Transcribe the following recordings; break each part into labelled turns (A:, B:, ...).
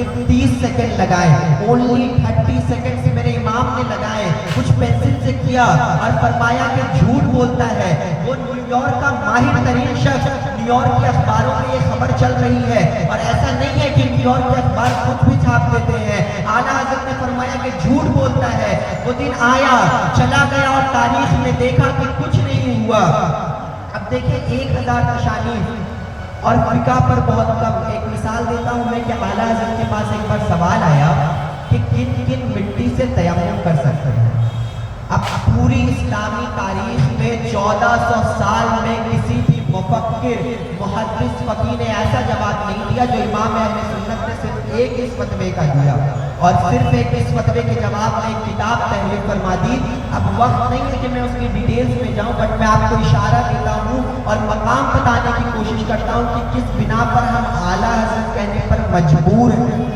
A: صرف 30 سیکنڈ لگائے، only 30 second سے میرے امام نے لگائے، کچھ پینسل سے کیا اور فرمایا کہ جھوٹ بولتا ہے۔ وہ نیو یارک کا ماہر ترین شخص، نیو یارک کے اخباروں میں یہ خبر چل رہی ہے، اور ایسا نہیں ہے کہ نیو یارک کے اخبار خود بھی چھاپ دیتے ہیں۔ اعلیٰ حضرت نے فرمایا کہ جھوٹ بولتا ہے۔ وہ دن آیا، چلا گیا، اور تاریخ میں دیکھا کہ کچھ نہیں ہوا۔ اب دیکھیں 1000 تشانیف اور فقہ پر بہت کم۔ ایک مثال دیتا ہوں میں کہ اعلیٰ حضرت کے پاس ایک بار سوال آیا کہ کن کن مٹی سے تیمم کر سکتے ہیں۔ اب پوری اسلامی تاریخ میں 1400 سال میں کسی بھی مفکر، محدث، فقیہ نے ایسا جواب نہیں دیا جو امام اہل سنت نے صرف ایک اس فتوے کا دیا، اور صرف ایک اس فتوے کے جواب میں ایک کتاب تحریر فرما دی۔ اب وقت نہیں ہے کہ میں اس کی ڈیٹیلز میں جاؤں، بٹ میں آپ کو اشارہ دیتا ہوں اور مقام بتانے کی کوشش کرتا ہوں کہ کس بنا پر ہم اعلیٰ حضرت کہنے پر مجبور ہیں۔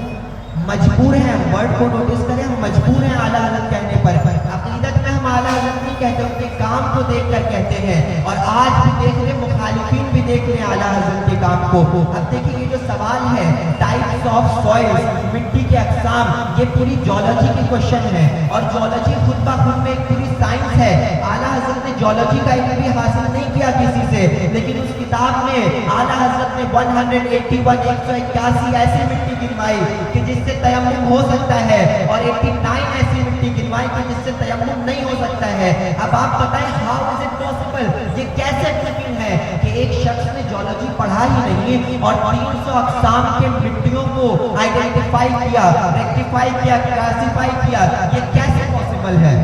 A: ورڈ کو نوٹس کریں، ہم مجبور ہیں اعلیٰ حضرت کہنے پر۔ عقیدت میں ہم اعلیٰ حضرت نہیں کہتے، ان کے کام کو دیکھ کر کہتے ہیں، اور آج بھی دیکھ رہے، مخالفین بھی دیکھ رہے اعلیٰ حضرت کے کام کو۔ اب دیکھیں یہ جو سوال ہے ٹائپس آف سوئلز، مٹی کے اقسام، یہ پوری جیولوجی کی کوشچن ہے، اور جیولوجی خود بخود میں ایک پوری سائنس ہے۔ اعلیٰ حضرت نے جیولوجی کا علم بھی حاصل نہیں کیا کسی سے، لیکن اس کتاب میں اعلیٰ حضرت نے 181 ایسی مٹی گنوائی کہ جس سے تیمم ہو سکتا ہے، اور 89 ایسی مٹی گنوائی کہ جس سے تیمم نہیں ہو سکتا ہے۔ اب آپ بتائیں ہاؤ از اٹ پاسبل، یہ کیسے ممکن ہے کہ ایک شخص نے جیولوجی پڑھا ہی نہیں اور 300 اقسام کے مٹیوں کو آئیڈینٹیفائی کیا، ریکٹیفائی کیا، کلاسیفائی کیا، یہ کیسے پاسبل ہے؟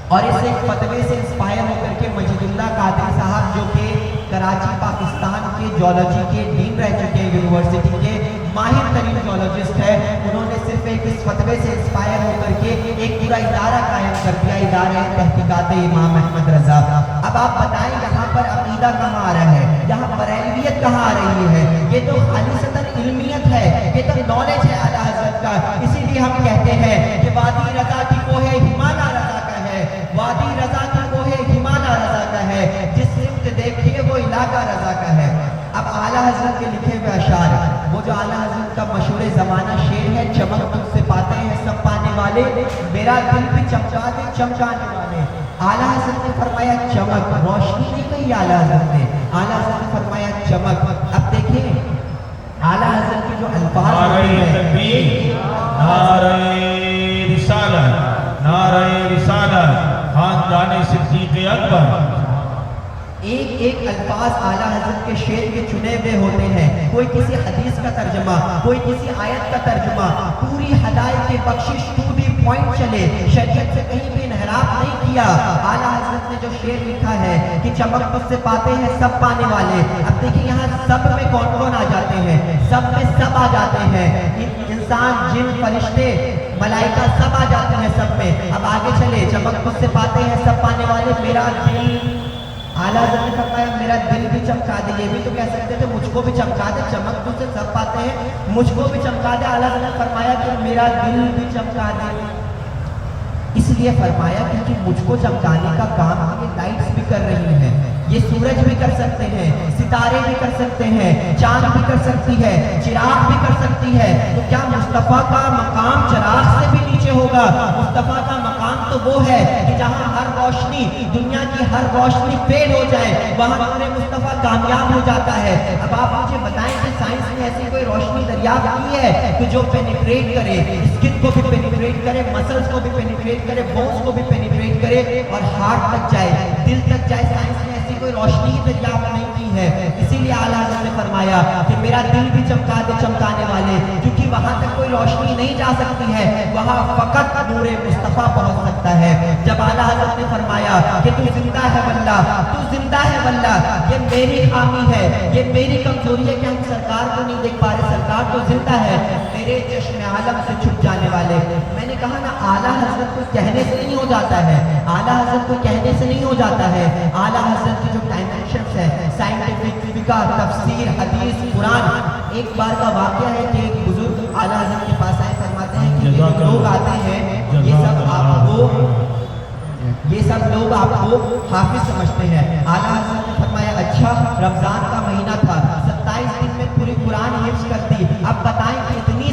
A: اور اس ایک فتوے سے انسپائر ہو کر کے مجید اللہ قادری صاحب، جو کہ کراچی پاکستان کے جیولوجی کے ڈین رہ چکے ہیں، یونیورسٹی کے ماہر ترین جیولوجسٹ ہے، انہوں نے صرف ایک اس فتوے سے انسپائر ہو کر کے ایک پورا ادارہ قائم کر دیا، ادارہ تحقیقات امام احمد رضا۔ اب آپ بتائیں یہاں پر عقیدہ کہاں آ رہا ہے، یہاں بریلویت کہاں آ رہی ہے؟ یہ تو خالصتاً علمیت ہے، یہ تو نالج ہے اعلیٰ حضرت کا۔ اسی لیے ہم کہتے ہیں کہ وادی رضا کی کوہ ہمالا رضا کا ہے، وادی رضا کی کوہ ہمالا رضا کا ہے، جس سمت دیکھیے وہ علاقہ رضا کا ہے۔ اب اعلیٰ حضرت کے لکھے ہوئے اشعار، وہ جو اعلیٰ حضرت کا مشہور زمانہ شعر ہے، چمک تجھ سے پاتے ہیں سب پانے والے، میرا دل بھی چمکا دے چمکانے والے۔ اعلیٰ حضرت نے فرمایا چمک، روشنی نہیں کہی اعلیٰ حضرت نے، اعلیٰ حضرت نے فرمایا چمک۔ اب دیکھیں اعلیٰ حضرت کے جو الفاظ
B: نعرہ رسالت، نعرہ رسالت، خاندان صدیق اکبر۔
A: ایک الفاظ اعلیٰ حضرت کے شعر کے چنے ہوئے ہوتے ہیں، کوئی کسی حدیث کا ترجمہ، کوئی کسی آیت کا ترجمہ، پوری ہدایت کی بخشش ٹو دی پوائنٹ چلے، شریعت سے کہیں بھی انحراف نہیں کیا۔ اعلیٰ حضرت نے جو شعر لکھا ہے کہ چمک تجھ سے پاتے ہیں سب پانے والے۔ اب دیکھیں یہاں سب میں کون کون آ جاتے ہیں؟ سب میں سب آ جاتے ہیں، انسان، جن، فرشتے، ملائکہ سب آ جاتے ہیں سب میں۔ اب آگے چلے، چمک تجھ سے پاتے ہیں سب پانے والے، میرا دل، اعلیٰ حضرت نے فرمایا میرا دل بھی چمکا دے۔ یہ بھی تو کہہ سکتے تھے مجھ کو بھی چمکا دے، چمک تجھ سے سب پاتے ہیں، مجھ کو بھی چمکا دے۔ اعلیٰ حضرت نے فرمایا کہ میرا دل بھی چمکا دے، اس لیے فرمایا کیونکہ مجھ کو چمکانے کا کام یہ لائٹس بھی کر رہی ہیں، یہ سورج بھی کر سکتے ہیں، ستارے بھی کر سکتے ہیں، چاند بھی کر سکتی ہے، چراغ بھی کر سکتی ہے۔ تو کیا مصطفیٰ کا مقام چراغ سے بھی نیچے ہوگا؟ مصطفیٰ کا مقام تو وہ ہے کہ جہاں ہر روشنی، دنیا کی ہر روشنی فیل ہو جائے، وہاں نور مصطفیٰ کامیاب ہو جاتا ہے۔ اب آپ مجھے بتائیں کہ سائنس نے ایسی کوئی روشنی دریافت کی ہے کہ جو پینیٹریٹ کرے، اسکن کو بھی پینیٹریٹ کرے، مسلز کو بھی پینیٹریٹ کرے، بونز کو بھی پینیٹریٹ کرے اور ہارٹ تک جائے، دل تک جائے؟ سائنس نے ایسی کوئی روشنی دریافت نہیں کی ہے۔ اسی لیے اعلیٰ حضرت نے فرمایا کہ میرا دل بھی چمکا دے چمکانے والے، کیونکہ وہاں تک کوئی روشنی نہیں جا سکتی ہے، وہاں فقط نور مصطفیٰ پہنچ سکتا ہے۔ جب اعلیٰ حضرت نے فرمایا کہ تو زندہ ہے واللہ، تو زندہ ہے واللہ، یہ میری خامی ہے، یہ میری کمزوری ہے کہ ہم سرکار کو نہیں دیکھ پا رہے، سرکار تو زندہ ہے، میرے چشم عالم سے چھپ جانے والے۔ میں نے کہا نا اعلیٰ حضرت کو کہنے سے نہیں ہو جاتا ہے، اعلیٰ حضرت کو کہنے سے نہیں ہو جاتا ہے۔ اعلیٰ حضرت کی جو ڈائمینشنز ہے، سائنٹیفک، فقہ، تفسیر، حدیث، قرآن۔ ایک بار کا واقعہ ہے کہ ایک بزرگ اعلیٰ حضرت کے پاس آئے، فرماتے ہیں کہ یہ جو لوگ آتے ہیں یہ سب لوگ آپ کو حافظ سمجھتے ہیں۔ اعلیٰ حضرت نے فرمایا اچھا، رمضان کا مہینہ تھا، 27 دن میں پوری قرآن حفظ کر دی، اب بتائیں کہ اتنی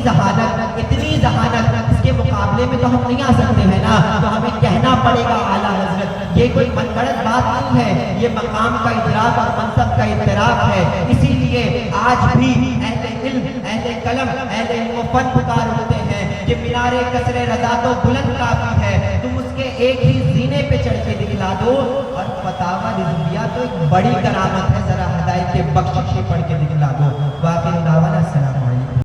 A: میں تو ہم نہیں آ سکتے ہیں نا، تو ہمیں کہنا پڑے گا اعلیٰ حضرت، یہ کوئی من گھڑت بات نہیں ہے، یہ مقام کا ادراک اور منصب کا اعتراف ہے۔ اسی لیے آج بھی اہل علم، اہل قلم، اہل علم و فن پکار اٹھتے ہیں کہ مینار قصر رضا تو بلند کافی ہے، تم اس کے ایک ہی زینے پہ چڑھ کے دکھلا دو، اور فتاوی رضویہ تو ایک بڑی کرامت ہے، ذرا ہدایت بخشش پڑھ کے دکھلا دو۔